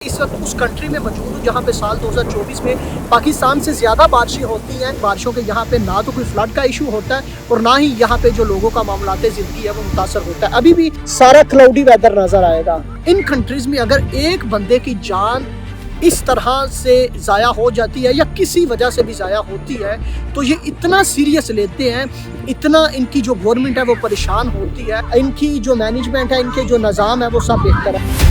इस वक्त उस कंट्री में मौजूद हूँ जहाँ पे साल 2024 में पाकिस्तान से ज़्यादा बारिशें होती हैं। बारिशों के यहाँ पे ना तो कोई फ्लड का इशू होता है और ना ही यहाँ पे जो लोगों का मामलाते ज़िंदगी है वो मुतासर होता है। अभी भी सारा क्लाउडी वेदर नज़र आएगा। इन कंट्रीज़ में अगर एक बंदे की जान इस तरह से ज़ाया हो जाती है या किसी वजह से भी ज़ाया होती है तो ये इतना सीरियस लेते हैं, इतना इनकी जो गवर्नमेंट है वो परेशान होती है, इनकी जो मैनेजमेंट है, इनके जो निज़ाम है वो सब बेहतर है।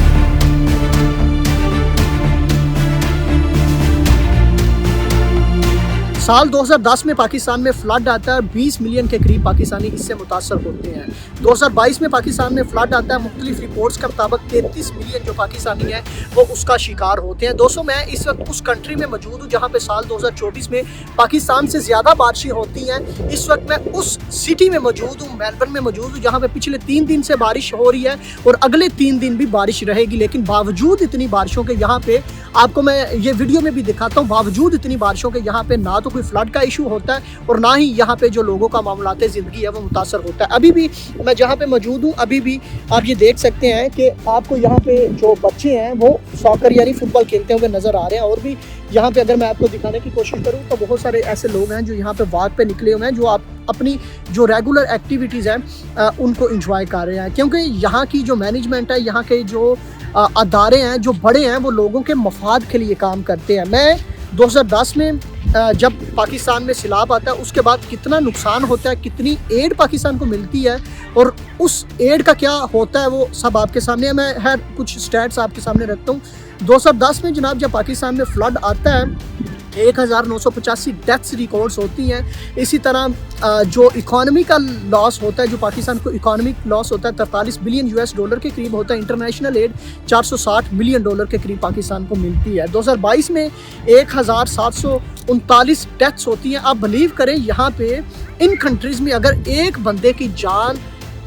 साल 2010 में पाकिस्तान में फ्लड आता है, 20 मिलियन के करीब पाकिस्तानी इससे मुतासर होते हैं। 2022 में पाकिस्तान में फ्लड आता है, मुख्तलिफ रिपोर्ट्स के मुताबिक 33 मिलियन जो पाकिस्तानी हैं वो उसका शिकार होते हैं। दोस्तों, मैं इस वक्त उस कंट्री में मौजूद हूँ जहाँ पे साल 2024 में पाकिस्तान से ज़्यादा बारिशें होती हैं। इस वक्त मैं उस सिटी में मौजूद हूँ, मेलबर्न में मौजूद हूँ, जहाँ पे पिछले 3 दिन से बारिश हो रही है और अगले 3 दिन भी बारिश रहेगी। लेकिन बावजूद इतनी बारिशों के यहाँ पे आपको मैं ये वीडियो में भी दिखाता हूँ, बावजूद इतनी बारिशों के यहाँ पे ना तो कोई फ्लड का इशू होता है और ना ही यहाँ पे जो लोगों का मामलाते ज़िंदगी है वो मुतासर होता है। अभी भी मैं जहाँ पे मौजूद हूँ, अभी भी आप ये देख सकते हैं कि आपको यहाँ पे जो बच्चे हैं वो सॉकर यानी फुटबॉल खेलते हुए नज़र आ रहे हैं। और भी यहाँ पे अगर मैं आपको दिखाने की कोशिश करूँ तो बहुत सारे ऐसे लोग हैं जो यहाँ पे वॉक पे निकले हुए हैं, जो आप अपनी जो रेगुलर एक्टिविटीज़ हैं उनको इंजॉय कर रहे हैं। क्योंकि यहाँ की जो मैनेजमेंट है, यहाँ के जो अदारे हैं, जो बड़े हैं, वो लोगों के मफाद के लिए काम करते हैं। मैं 2010 में जब पाकिस्तान में सैलाब आता है उसके बाद कितना नुकसान होता है, कितनी एड पाकिस्तान को मिलती है और उस एड का क्या होता है वो सब आपके सामने है। मैं कुछ स्टैट्स आपके सामने रखता हूँ। 2010 में जनाब जब पाकिस्तान में फ्लड आता है 1985 डेथ्स रिकॉर्ड्स होती हैं। इसी तरह जो इकॉनमी का लॉस होता है, जो पाकिस्तान को इकॉनमिक लॉस होता है 43 बिलियन यूएस डॉलर के करीब होता है। इंटरनेशनल एड 460 मिलियन डॉलर के करीब पाकिस्तान को मिलती है। 2022 में 1739 डेथ्स होती हैं। आप बिलीव करें, यहाँ पे इन कंट्रीज़ में अगर एक बंदे की जान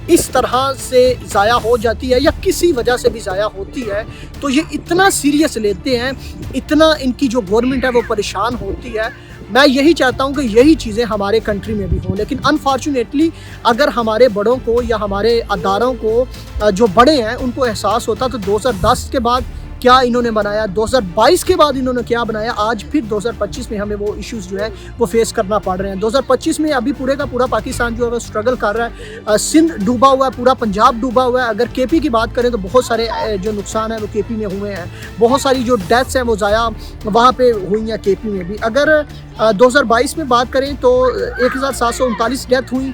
इस तरह से ज़ाया हो जाती है या किसी वजह से भी ज़ाया होती है तो ये इतना सीरियस लेते हैं, इतना इनकी जो गवर्नमेंट है वो परेशान होती है। मैं यही चाहता हूँ कि यही चीज़ें हमारे कंट्री में भी हों, लेकिन अनफॉर्चुनेटली अगर हमारे बड़ों को या हमारे अदारों को जो बड़े हैं उनको एहसास होता तो 2010 के बाद क्या इन्होंने बनाया, 2022 के बाद इन्होंने क्या बनाया, आज फिर 2025 में हमें वो इश्यूज़ जो है वो फेस करना पड़ रहे हैं। 2025 में अभी पूरे का पूरा पाकिस्तान जो है वो स्ट्रगल कर रहा है। सिंध डूबा हुआ है, पूरा पंजाब डूबा हुआ है। अगर केपी की बात करें तो बहुत सारे जो नुकसान है वो केपी में हुए हैं, बहुत सारी जो डेथ्स हैं वो ज़ाया वहाँ पर हुई हैं केपी में भी। अगर 2022 में बात करें तो 1739 डेथ हुई।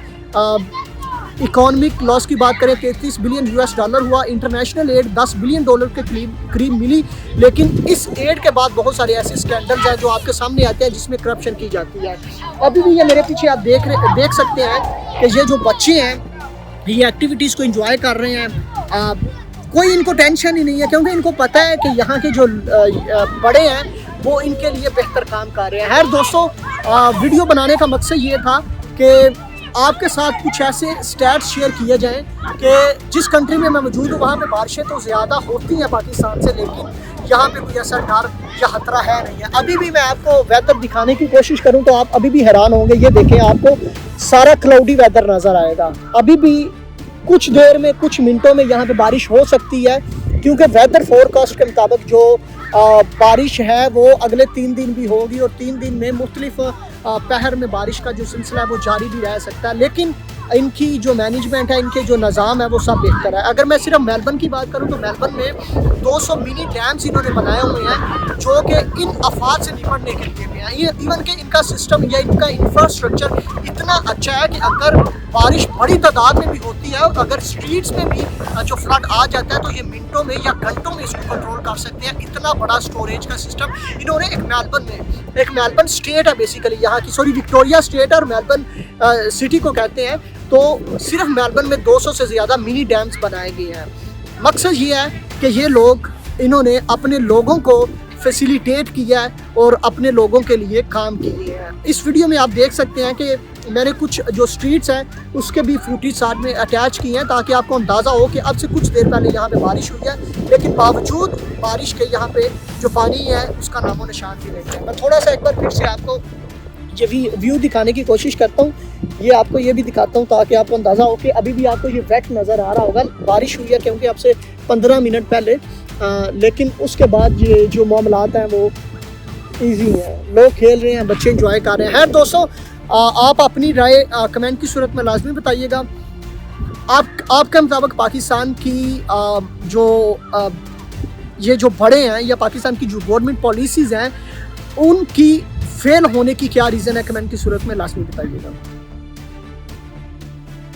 इकोनॉमिक लॉस की बात करें 33 बिलियन यूएस डॉलर हुआ। इंटरनेशनल एड 10 बिलियन डॉलर के करीब मिली। लेकिन इस एड के बाद बहुत सारे ऐसे स्कैंडल्स हैं जो आपके सामने आते हैं जिसमें करप्शन की जाती है। अभी भी ये मेरे पीछे आप देख सकते हैं कि ये जो बच्चे हैं ये एक्टिविटीज़ को एंजॉय कर रहे हैं। कोई इनको टेंशन ही नहीं है क्योंकि इनको पता है कि यहाँ के जो बड़े हैं वो इनके लिए बेहतर काम कर रहे हैं। खैर दोस्तों, वीडियो बनाने का मकसद ये था कि आपके साथ कुछ ऐसे स्टैट्स शेयर किए जाएं कि जिस कंट्री में मैं मौजूद हूँ वहाँ पे बारिशें तो ज़्यादा होती हैं पाकिस्तान से, लेकिन यहाँ पे कोई ऐसा डर या खतरा है नहीं है। अभी भी मैं आपको वेदर दिखाने की कोशिश करूँ तो आप अभी भी हैरान होंगे। ये देखें, आपको सारा क्लाउडी वेदर नज़र आएगा। अभी भी कुछ देर में, कुछ मिनटों में यहाँ पे बारिश हो सकती है क्योंकि वेदर फोरकास्ट के मुताबिक जो बारिश है वो अगले 3 दिन भी होगी और 3 दिन में मुख्तलिफ पहर में बारिश का जो सिलसिला है वो जारी भी रह सकता है। लेकिन इनकी जो मैनेजमेंट है, इनके जो निज़ाम है वो सब बेहतर है। अगर मैं सिर्फ मेलबर्न की बात करूं तो मेलबर्न में 200 मिनी डैम्स इन्होंने बनाए हुए हैं जो कि इन आफात से निपटने के लिए भी हैं। ये इवन के इनका सिस्टम या इनका इंफ्रास्ट्रक्चर इतना अच्छा है कि अगर बारिश बड़ी तादाद में भी होती है और अगर स्ट्रीट्स में भी जो फ्लड आ जाता है तो ये मिनटों में या घंटों में इसको कंट्रोल कर सकते हैं। इतना बड़ा स्टोरेज का सिस्टम इन्होंने एक मेलबर्न स्टेट है बेसिकली यहाँ की, सॉरी विक्टोरिया स्टेट और मेलबर्न सिटी को कहते हैं। तो सिर्फ मेलबर्न में 200 से ज़्यादा मिनी डैम्स बनाए गए हैं। मकसद ये है कि ये लोग इन्होंने अपने लोगों को फैसिलिटेट किया है और अपने लोगों के लिए काम किए हैं। इस वीडियो में आप देख सकते हैं कि मैंने कुछ जो स्ट्रीट्स हैं उसके भी फुटेज साथ में अटैच किए हैं ताकि आपको अंदाज़ा हो कि अब से कुछ देर पहले यहाँ पे बारिश हुई है, लेकिन बावजूद बारिश के यहाँ पे जो पानी है उसका नामो निशान भी नहीं है। मैं थोड़ा सा एक बार फिर से आपको ये व्यू दिखाने की कोशिश करता हूँ, ये आपको ये भी दिखाता हूँ ताकि आपको अंदाज़ा हो कि अभी भी आपको ये वेट नज़र आ रहा होगा। बारिश हुई है क्योंकि अब से 15 मिनट पहले लेकिन उसके बाद ये जो मामलात हैं वो ईजी हैं, लोग खेल रहे हैं, बच्चे इंजॉय कर रहे हैं। खैर दोस्तों, आप अपनी राय कमेंट की सूरत में लाजमी बताइएगा। आपके मुताबिक पाकिस्तान की ये जो बड़े हैं या पाकिस्तान की जो गवर्नमेंट पॉलिसीज़ हैं उनकी फेल होने की क्या रीज़न है, कमेंट की सूरत में लाजमी बताइएगा।